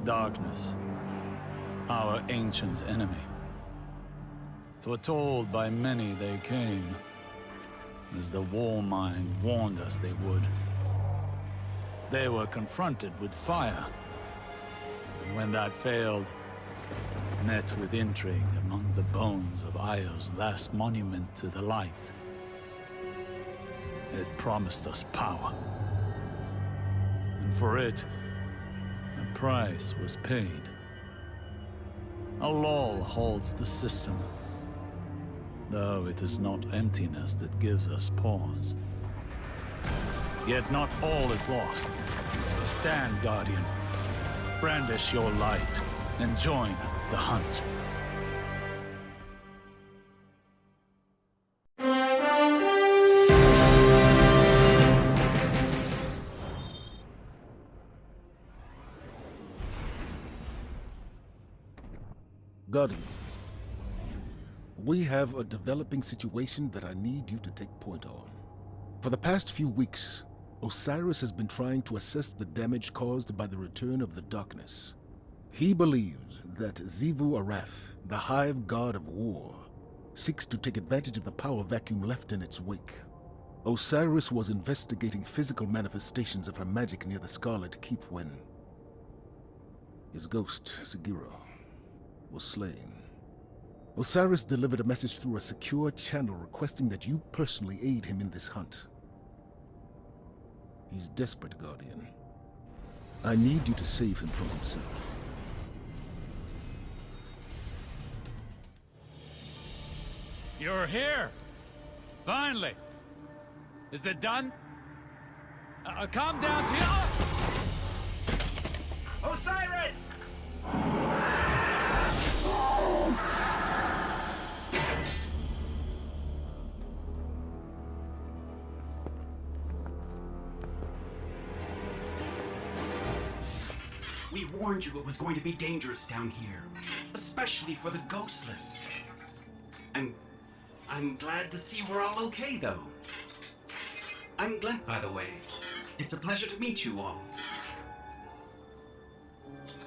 Darkness, our ancient enemy. Foretold by many they came, as the Warmind warned us they would. They were confronted with fire, and when that failed, met with intrigue among the bones of Io's last monument to the light. It promised us power, and for it, a price was paid. A lull holds the system, though it is not emptiness that gives us pause. Yet not all is lost. Stand, Guardian. Brandish your light and join the hunt. Guardian, we have a developing situation that I need you to take point on. For the past few weeks, Osiris has been trying to assess the damage caused by the return of the darkness. He believes that Xivu Arath, the Hive God of War, seeks to take advantage of the power vacuum left in its wake. Osiris was investigating physical manifestations of her magic near the Scarlet Keep when his ghost, Sagira, was slain. Osiris delivered a message through a secure channel requesting that you personally aid him in this hunt. He's desperate, Guardian. I need you to save him from himself. You're here! Finally! Is it done? Calm down, Tia! Osiris! We warned you it was going to be dangerous down here, especially for the ghostless. I'm glad to see we're all okay, though. I'm Glent, by the way. It's a pleasure to meet you all.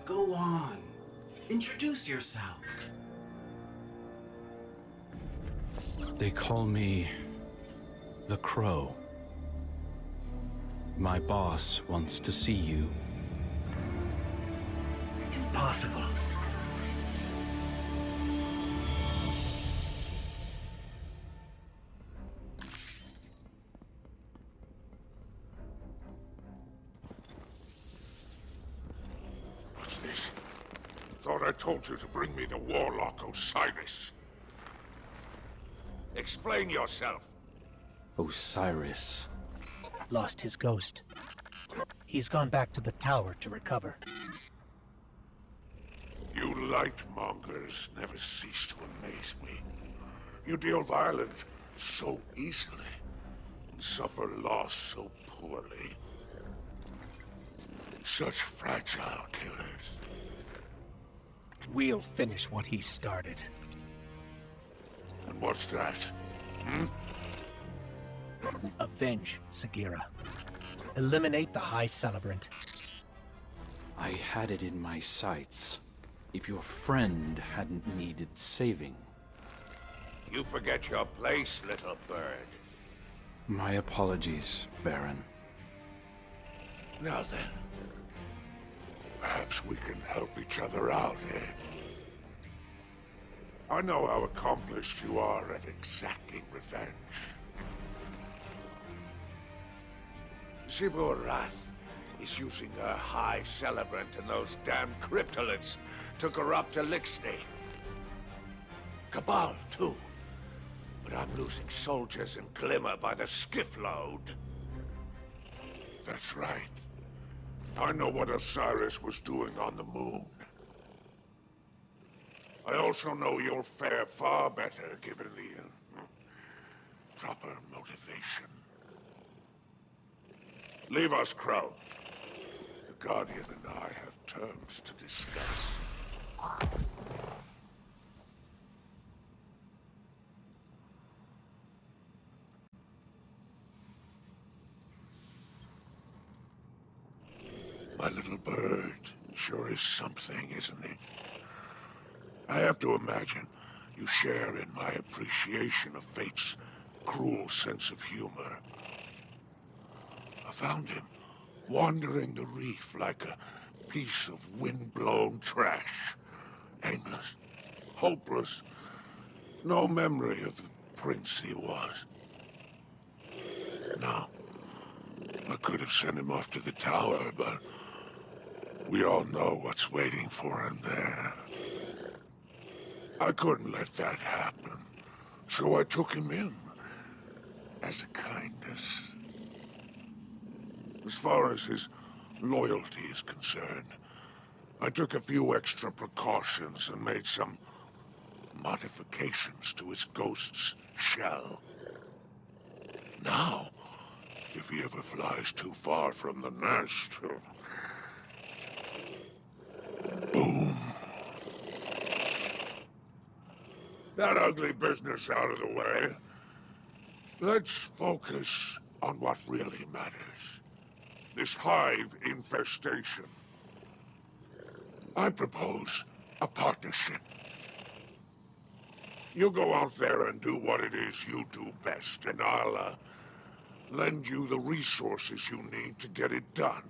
Go on. Introduce yourself. They call me the Crow. My boss wants to see you. Impossible. What's this? Thought I told you to bring me the Warlock Osiris. Explain yourself. Osiris. Lost his ghost. He's gone back to the tower to recover. You lightmongers never cease to amaze me. You deal violence so easily, and suffer loss so poorly. Such fragile killers. We'll finish what he started. And what's that? Avenge Sagira. Eliminate the High Celebrant. I had it in my sights. If your friend hadn't needed saving. You forget your place, little bird. My apologies, Baron. Now then, perhaps we can help each other out, eh? I know how accomplished you are at exacting revenge. Xivu Arath is using her High Celebrant and those damn cryptoliths to corrupt Eliksni. Cabal, too. But I'm losing soldiers in Glimmer by the skiff load. That's right. I know what Osiris was doing on the moon. I also know you'll fare far better given the proper motivation. Leave us, Crow. The Guardian and I have terms to discuss. My little bird, sure is something, isn't he? I have to imagine you share in my appreciation of Fate's cruel sense of humor. I found him wandering the reef like a piece of wind-blown trash. Aimless, hopeless, no memory of the prince he was. Now, I could have sent him off to the tower, but we all know what's waiting for him there. I couldn't let that happen, so I took him in as a kindness. As far as his loyalty is concerned, I took a few extra precautions and made some modifications to his ghost's shell. Now, if he ever flies too far from the nest, boom. That ugly business out of the way. Let's focus on what really matters. This hive infestation. I propose a partnership. You go out there and do what it is you do best, and I'll, lend you the resources you need to get it done.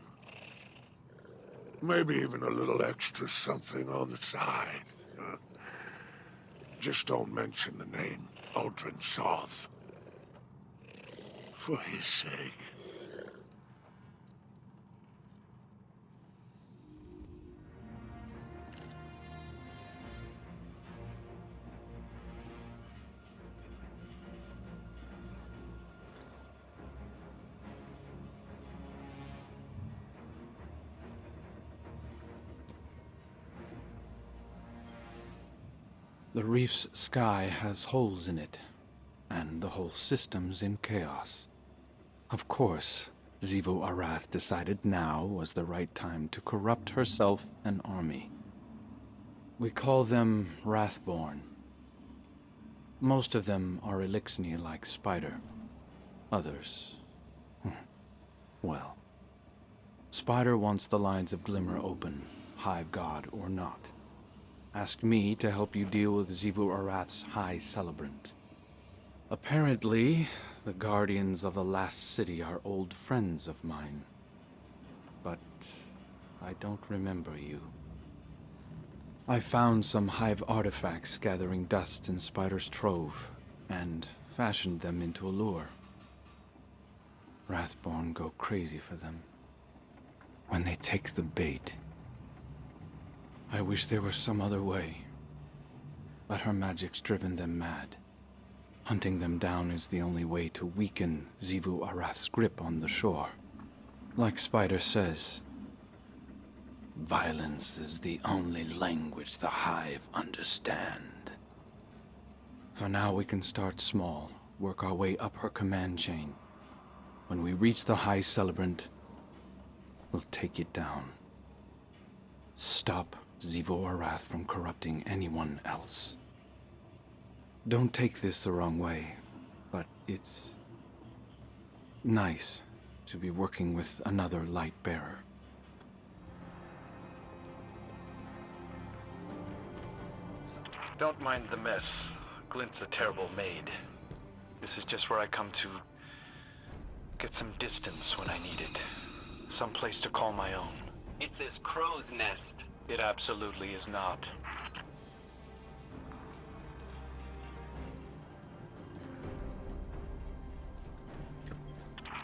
Maybe even a little extra something on the side. Just don't mention the name Uldren Soth. For his sake. The reef's sky has holes in it, and the whole system's in chaos. Of course, Xivu Arath decided now was the right time to corrupt herself and army. We call them Wrathborn. Most of them are Elixni like Spider. Others... well. Spider wants the lines of Glimmer open, Hive God or not. Asked me to help you deal with Xivu Arath's High Celebrant. Apparently, the Guardians of the Last City are old friends of mine. But I don't remember you. I found some Hive artifacts gathering dust in Spider's trove, and fashioned them into a lure. Wrathborn go crazy for them. When they take the bait... I wish there was some other way. But her magic's driven them mad. Hunting them down is the only way to weaken Xivu Arath's grip on the shore. Like Spider says, violence is the only language the Hive understand. For now we can start small, work our way up her command chain. When we reach the High Celebrant, we'll take it down. Stop Xivu Arath from corrupting anyone else. Don't take this the wrong way, but it's nice to be working with another light bearer. Don't mind the mess. Glint's a terrible maid. This is just where I come to get some distance when I need it. Some place to call my own. It's his crow's nest. It absolutely is not.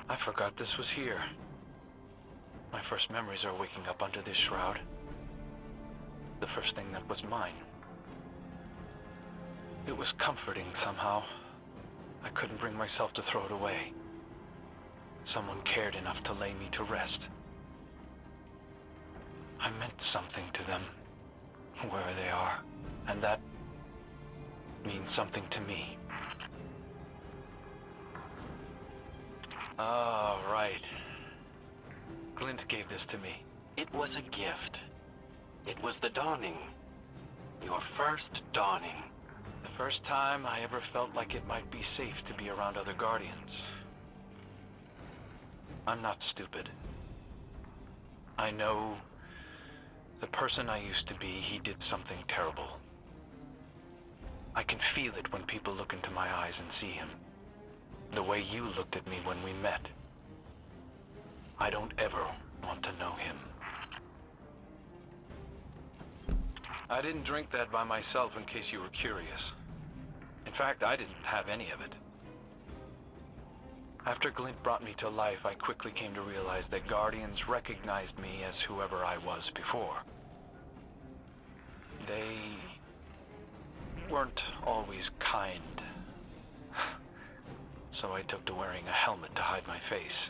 I forgot this was here. My first memories are waking up under this shroud. The first thing that was mine. It was comforting somehow. I couldn't bring myself to throw it away. Someone cared enough to lay me to rest. I meant something to them, wherever they are, and that means something to me. Oh, right. Glint gave this to me. It was a gift. It was the dawning. Your first dawning. The first time I ever felt like it might be safe to be around other Guardians. I'm not stupid. I know The person I used to be, he did something terrible. I can feel it when people look into my eyes and see him. The way you looked at me when we met. I don't ever want to know him. I didn't drink that by myself in case you were curious. In fact, I didn't have any of it. After Glint brought me to life, I quickly came to realize that Guardians recognized me as whoever I was before. They weren't always kind. So I took to wearing a helmet to hide my face.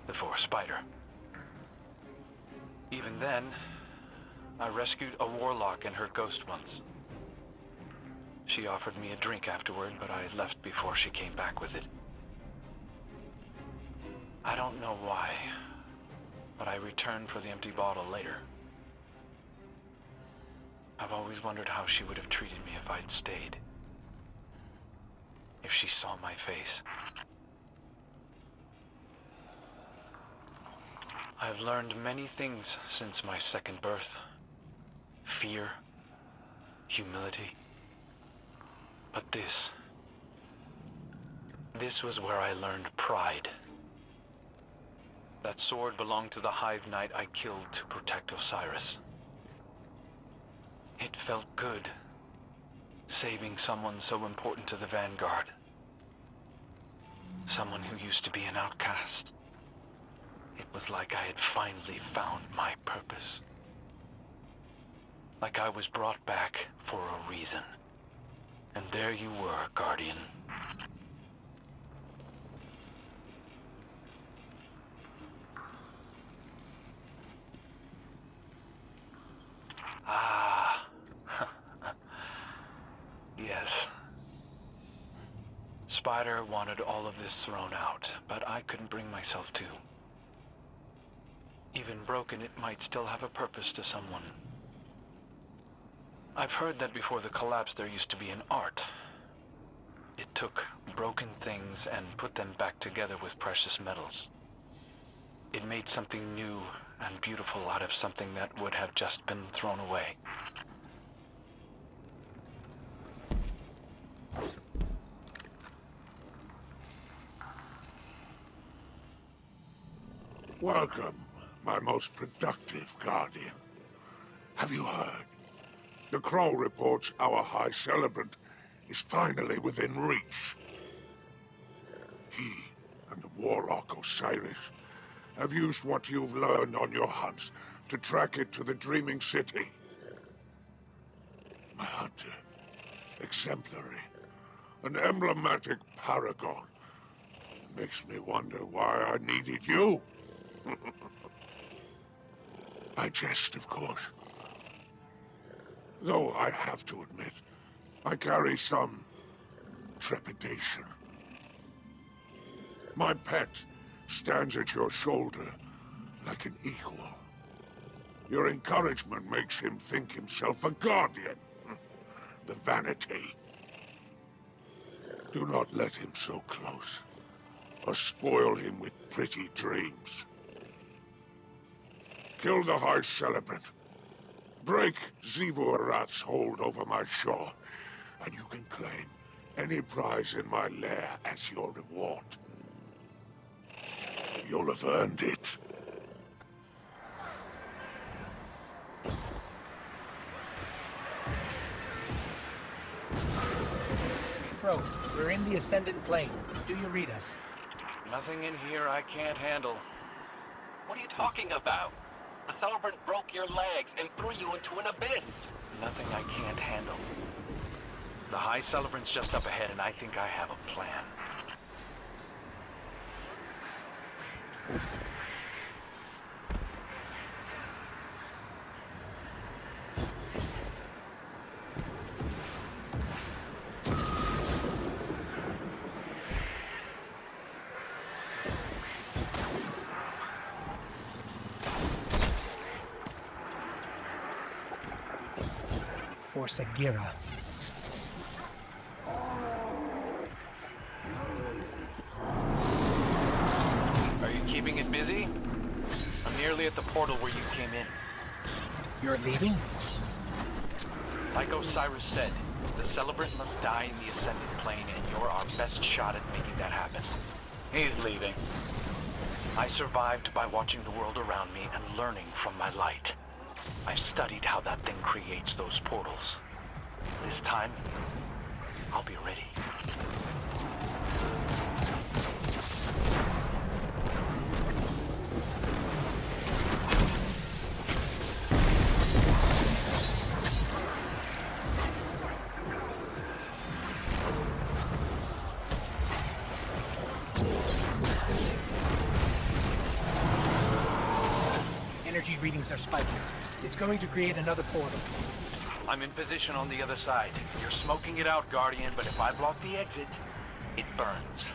Before Spider. Even then, I rescued a warlock and her ghost once. She offered me a drink afterward, but I left before she came back with it. I don't know why, but I returned for the empty bottle later. I've always wondered how she would have treated me if I'd stayed. If she saw my face. I've learned many things since my second birth. Fear, humility. But this was where I learned pride. That sword belonged to the Hive Knight I killed to protect Osiris. It felt good, saving someone so important to the Vanguard. Someone who used to be an outcast. It was like I had finally found my purpose. Like I was brought back for a reason. And there you were, Guardian. Ah. Yes. Spider wanted all of this thrown out, but I couldn't bring myself to. Even broken, it might still have a purpose to someone. I've heard that before the collapse there used to be an art. It took broken things and put them back together with precious metals. It made something new and beautiful out of something that would have just been thrown away. Welcome, my most productive Guardian. Have you heard? The Crow reports our High Celebrant is finally within reach. He and the Warlock Osiris have used what you've learned on your hunts to track it to the Dreaming City. My hunter, exemplary, an emblematic paragon. It makes me wonder why I needed you. I jest, of course. Though I have to admit, I carry some trepidation. My pet stands at your shoulder like an equal. Your encouragement makes him think himself a guardian. The vanity. Do not let him so close, or spoil him with pretty dreams. Kill the High Celebrant. Break Xivu Arath's hold over my shore, and you can claim any prize in my lair as your reward. You'll have earned it. Crow, we're in the Ascendant Plane. Do you read us? Nothing in here I can't handle. What are you talking about? The Celebrant broke your legs and threw you into an abyss. Nothing I can't handle. The High Celebrant's just up ahead, and I think I have a plan. For Sagira. Are you keeping it busy? I'm nearly at the portal where you came in. You're leaving? Like Osiris said, the Celebrant must die in the Ascended Plane, and you're our best shot at making that happen. He's leaving. I survived by watching the world around me and learning from my light. I've studied how that thing creates those portals. This time, I'll be ready. Energy readings are spiking. It's going to create another portal. I'm in position on the other side. You're smoking it out, Guardian, but if I block the exit, it burns.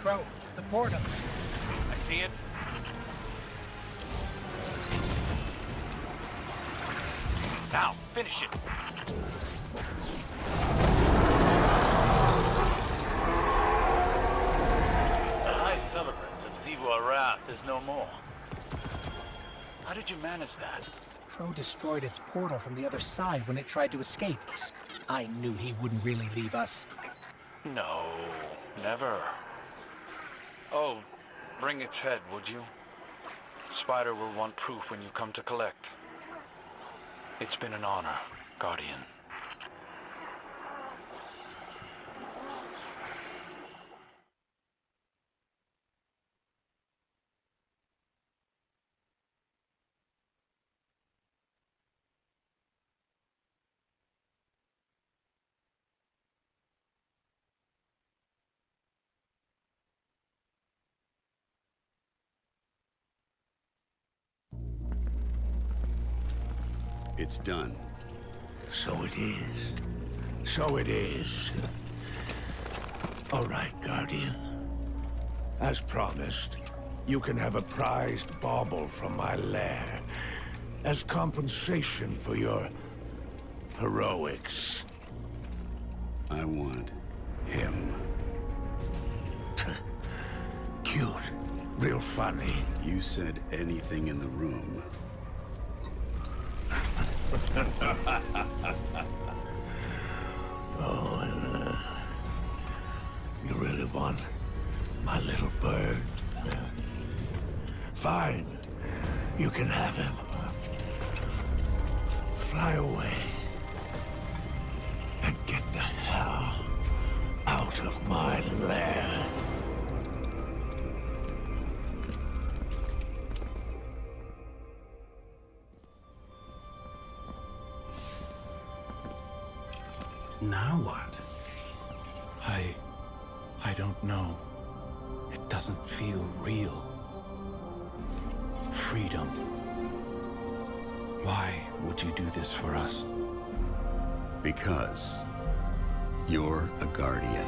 Crow, the portal. I see it. Now, finish it. The High Celebrant of Xivu Arath is no more. How did you manage that? Crow destroyed its portal from the other side when it tried to escape. I knew he wouldn't really leave us. No, never. Oh, bring its head, would you? Spider will want proof when you come to collect. It's been an honor, Guardian. It's done. So it is. So it is. All right, Guardian. As promised, you can have a prized bauble from my lair as compensation for your heroics. I want him. Cute. Real funny. You said anything in the room. Oh, and, you really want my little bird? Fine. You can have him. Fly away. And get the hell out of my lair. Now what? I don't know. It doesn't feel real. Freedom. Why would you do this for us? Because you're a Guardian.